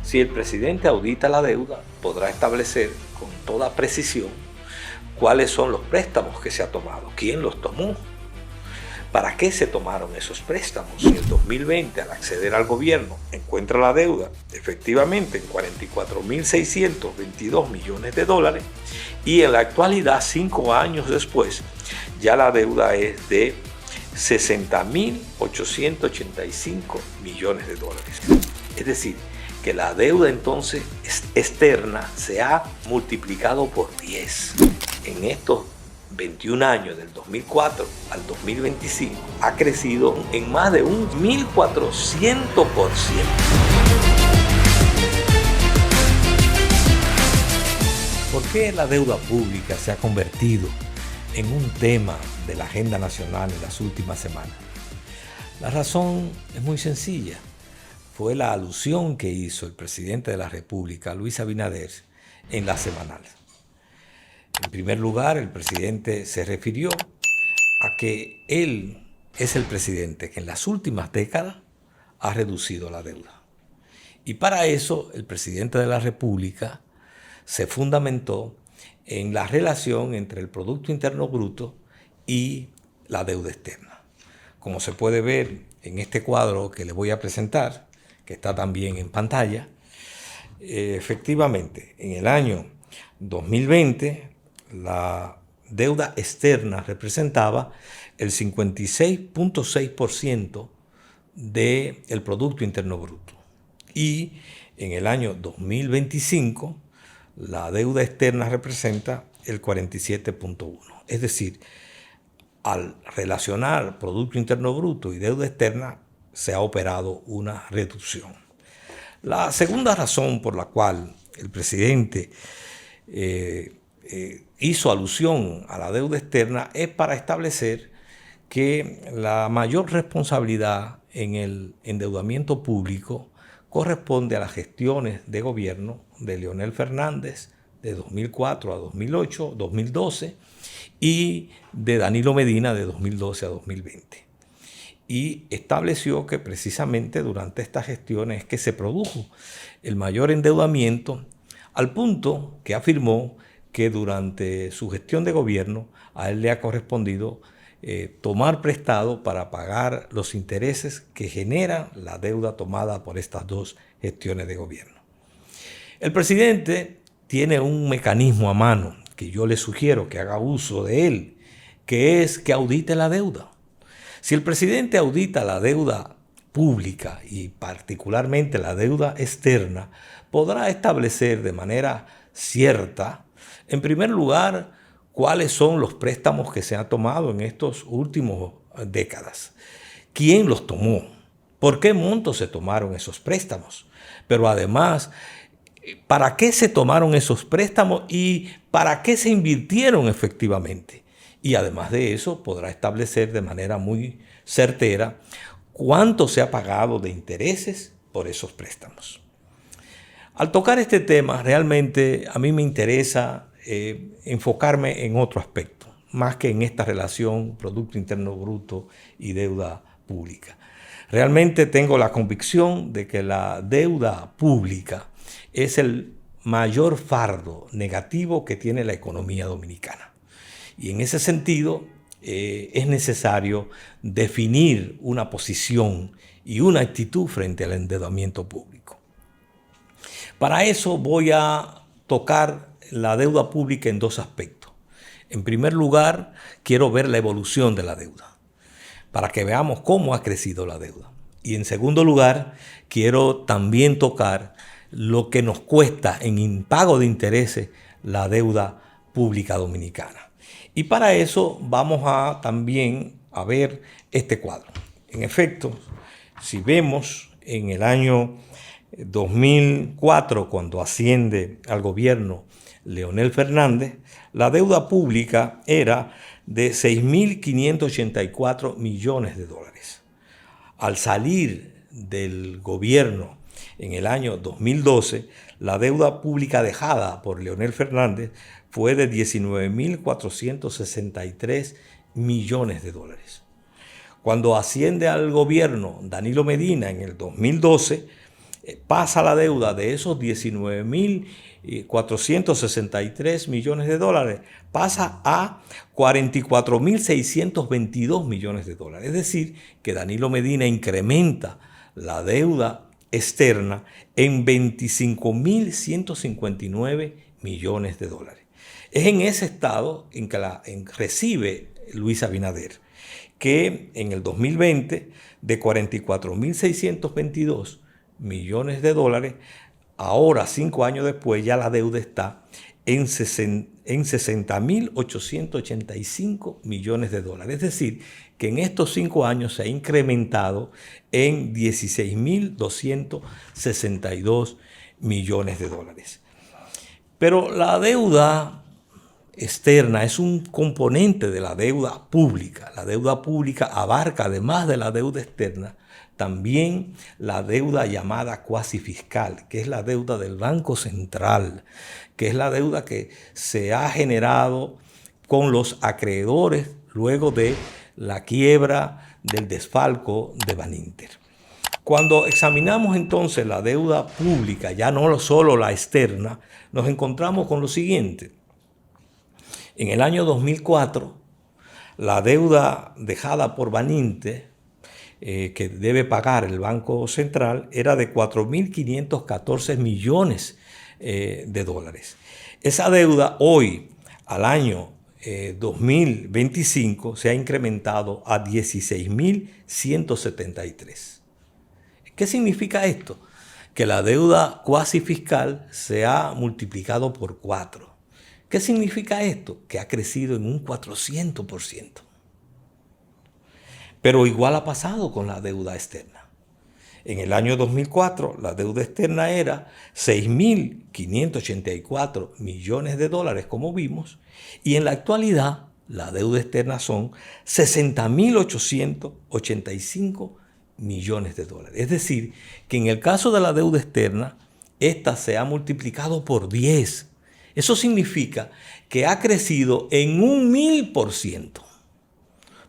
Si el presidente audita la deuda, podrá establecer con toda precisión cuáles son los préstamos que se ha tomado, quién los tomó, para qué se tomaron esos préstamos. Si en 2020, al acceder al gobierno, encuentra la deuda efectivamente en 44.622 millones de dólares y en la actualidad, 5 años después, ya la deuda es de 60.885 millones de dólares. Es decir, que la deuda entonces externa se ha multiplicado por 10. En estos 21 años, del 2004 al 2025, ha crecido en más de un 1.400%. ¿Por qué la deuda pública se ha convertido en un tema de la agenda nacional en las últimas semanas? La razón es muy sencilla. Fue la alusión que hizo el presidente de la República, Luis Abinader, en la semanal. En primer lugar, el presidente se refirió a que él es el presidente que en las últimas décadas ha reducido la deuda. Y para eso, el presidente de la República se fundamentó en la relación entre el Producto Interno Bruto y la deuda externa. Como se puede ver en este cuadro que le voy a presentar, que está también en pantalla, efectivamente, en el año 2020, la deuda externa representaba el 56.6% del Producto Interno Bruto. Y en el año 2025, la deuda externa representa el 47.1%. Es decir, al relacionar Producto Interno Bruto y deuda externa, se ha operado una reducción. La segunda razón por la cual el presidente hizo alusión a la deuda externa es para establecer que la mayor responsabilidad en el endeudamiento público corresponde a las gestiones de gobierno de Leonel Fernández de 2004 a 2008, 2012 y de Danilo Medina de 2012 a 2020. Y estableció que precisamente durante estas gestiones es que se produjo el mayor endeudamiento, al punto que afirmó que durante su gestión de gobierno a él le ha correspondido tomar prestado para pagar los intereses que genera la deuda tomada por estas dos gestiones de gobierno. El presidente tiene un mecanismo a mano que yo le sugiero que haga uso de él, que es que audite la deuda. Si el presidente audita la deuda pública y particularmente la deuda externa, podrá establecer de manera cierta, en primer lugar, cuáles son los préstamos que se han tomado en estos últimos décadas. ¿Quién los tomó? ¿Por qué montos se tomaron esos préstamos? Pero además, ¿para qué se tomaron esos préstamos y para qué se invirtieron efectivamente? Y además de eso, podrá establecer de manera muy certera cuánto se ha pagado de intereses por esos préstamos. Al tocar este tema, realmente a mí me interesa enfocarme en otro aspecto, más que en esta relación Producto Interno Bruto y deuda pública. Realmente tengo la convicción de que la deuda pública es el mayor fardo negativo que tiene la economía dominicana. Y en ese sentido es necesario definir una posición y una actitud frente al endeudamiento público. Para eso voy a tocar la deuda pública en dos aspectos. En primer lugar, quiero ver la evolución de la deuda, para que veamos cómo ha crecido la deuda. Y en segundo lugar, quiero también tocar lo que nos cuesta en impago de intereses la deuda pública dominicana. Y para eso vamos a también a ver este cuadro. En efecto, si vemos en el año 2004, cuando asciende al gobierno Leonel Fernández, la deuda pública era de 6.584 millones de dólares. Al salir del gobierno en el año 2012, la deuda pública dejada por Leonel Fernández fue de 19.463 millones de dólares. Cuando asciende al gobierno Danilo Medina en el 2012, pasa la deuda de esos 19.463 millones de dólares, pasa a 44.622 millones de dólares. Es decir, que Danilo Medina incrementa la deuda externa en 25.159 millones de dólares. Es en ese estado en que recibe Luis Abinader, que en el 2020 de 44.622 millones de dólares, ahora 5 años después ya la deuda está en 60.885 millones de dólares. Es decir, que en estos 5 años se ha incrementado en 16.262 millones de dólares. Pero la deuda externa es un componente de la deuda pública. La deuda pública abarca, además de la deuda externa, también la deuda llamada cuasi fiscal, que es la deuda del Banco Central, que es la deuda que se ha generado con los acreedores luego de la quiebra del desfalco de Baninter. Cuando examinamos entonces la deuda pública, ya no solo la externa, nos encontramos con lo siguiente. En el año 2004, la deuda dejada por Baninter, que debe pagar el Banco Central, era de 4.514 millones de dólares. Esa deuda hoy, al año 2025, se ha incrementado a 16.173. ¿Qué significa esto? Que la deuda cuasi fiscal se ha multiplicado por 4. ¿Qué significa esto? Que ha crecido en un 400%. Pero igual ha pasado con la deuda externa. En el año 2004, la deuda externa era 6.584 millones de dólares, como vimos, y en la actualidad la deuda externa son 60.885 millones de dólares. Es decir, que en el caso de la deuda externa, esta se ha multiplicado por 10. Eso significa que ha crecido en un 1000%.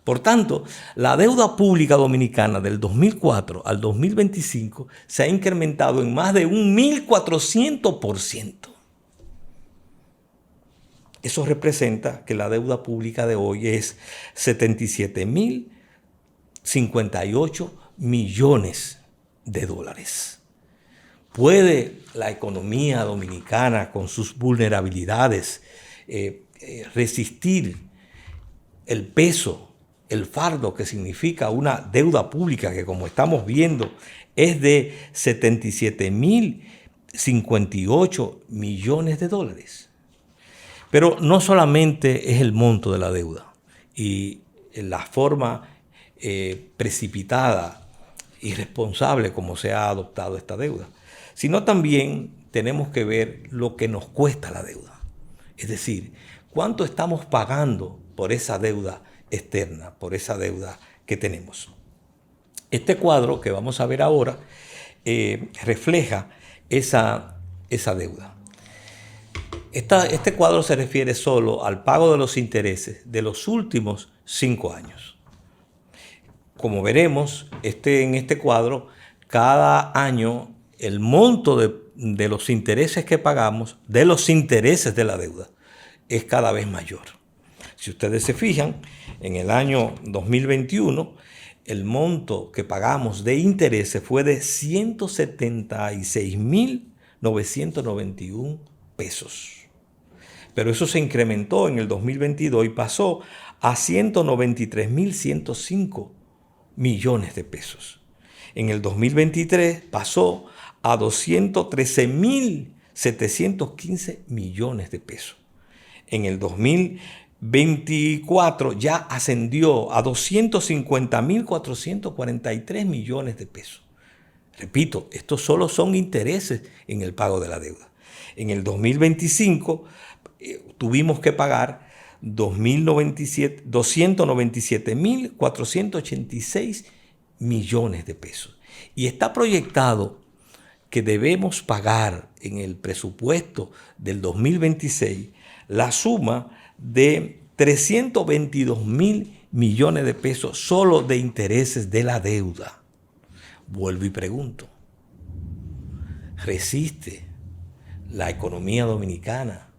Por tanto, la deuda pública dominicana del 2004 al 2025 se ha incrementado en más de un 1.400%. Eso representa que la deuda pública de hoy es 77.058 millones de dólares. ¿Puede la economía dominicana, con sus vulnerabilidades, resistir el peso, el fardo que significa una deuda pública que, como estamos viendo, es de 77.058 millones de dólares? Pero no solamente es el monto de la deuda y la forma precipitada, irresponsable como se ha adoptado esta deuda, sino también tenemos que ver lo que nos cuesta la deuda. Es decir, cuánto estamos pagando por esa deuda externa, por esa deuda que tenemos. Este cuadro que vamos a ver ahora refleja esa deuda. Este cuadro se refiere solo al pago de los intereses de los últimos 5 años. Como veremos, en este cuadro, cada año el monto de los intereses que pagamos, de los intereses de la deuda, es cada vez mayor. Si ustedes se fijan, en el año 2021, el monto que pagamos de intereses fue de 176.991 pesos. Pero eso se incrementó en el 2022 y pasó a 193.105 millones de pesos. En el 2023 pasó a 213.715 millones de pesos. En el 2024 ya ascendió a 250.443 millones de pesos. Repito, estos solo son intereses en el pago de la deuda. En el 2025 tuvimos que pagar 297.486 millones de pesos. Y está proyectado que debemos pagar en el presupuesto del 2026 la suma de 322.000 millones de pesos solo de intereses de la deuda. Vuelvo y pregunto, resiste la economía dominicana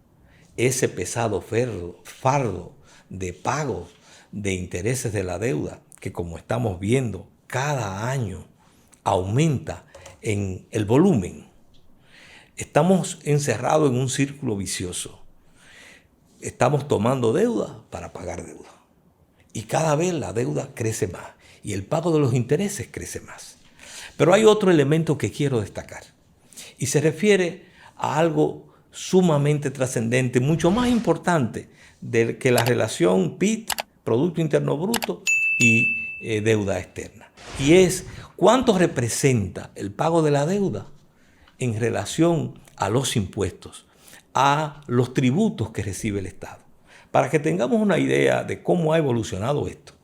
ese pesado fardo de pago de intereses de la deuda que, como estamos viendo, cada año aumenta en el volumen. Estamos encerrados en un círculo vicioso. Estamos tomando deuda para pagar deuda. Y cada vez la deuda crece más y el pago de los intereses crece más. Pero hay otro elemento que quiero destacar y se refiere a algo sumamente trascendente, mucho más importante que la relación PIB, Producto Interno Bruto, y deuda externa. Y es cuánto representa el pago de la deuda en relación a los impuestos, a los tributos que recibe el Estado. Para que tengamos una idea de cómo ha evolucionado esto.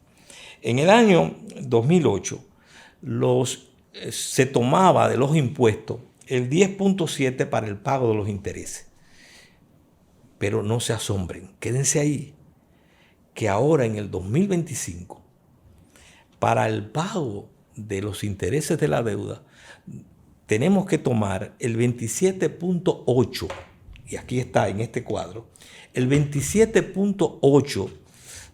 En el año 2008 se tomaba de los impuestos el 10.7 para el pago de los intereses. Pero no se asombren, quédense ahí, que ahora en el 2025, para el pago de los intereses de la deuda, tenemos que tomar el 27.8, y aquí está en este cuadro, el 27.8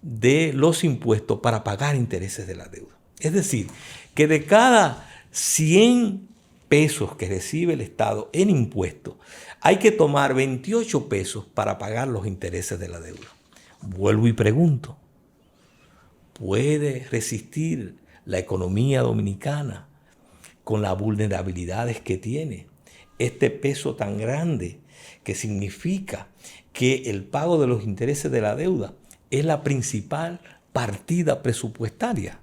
de los impuestos para pagar intereses de la deuda. Es decir, que de cada 100 pesos que recibe el Estado en impuestos, hay que tomar 28 pesos para pagar los intereses de la deuda. Vuelvo y pregunto, ¿puede resistir la economía dominicana con las vulnerabilidades que tiene este peso tan grande que significa que el pago de los intereses de la deuda es la principal partida presupuestaria?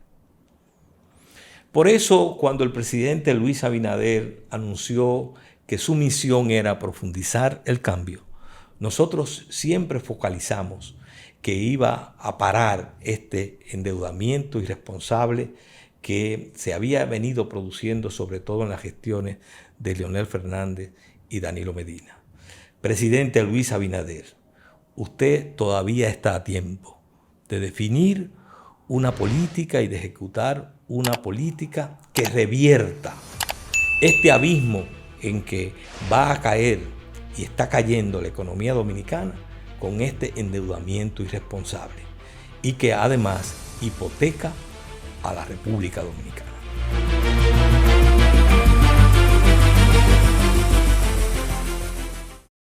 Por eso, cuando el presidente Luis Abinader anunció que su misión era profundizar el cambio, nosotros siempre focalizamos que iba a parar este endeudamiento irresponsable que se había venido produciendo, sobre todo en las gestiones de Leonel Fernández y Danilo Medina. Presidente Luis Abinader, usted todavía está a tiempo de definir una política y de ejecutar una política que revierta este abismo en que va a caer y está cayendo la economía dominicana con este endeudamiento irresponsable y que además hipoteca a la República Dominicana.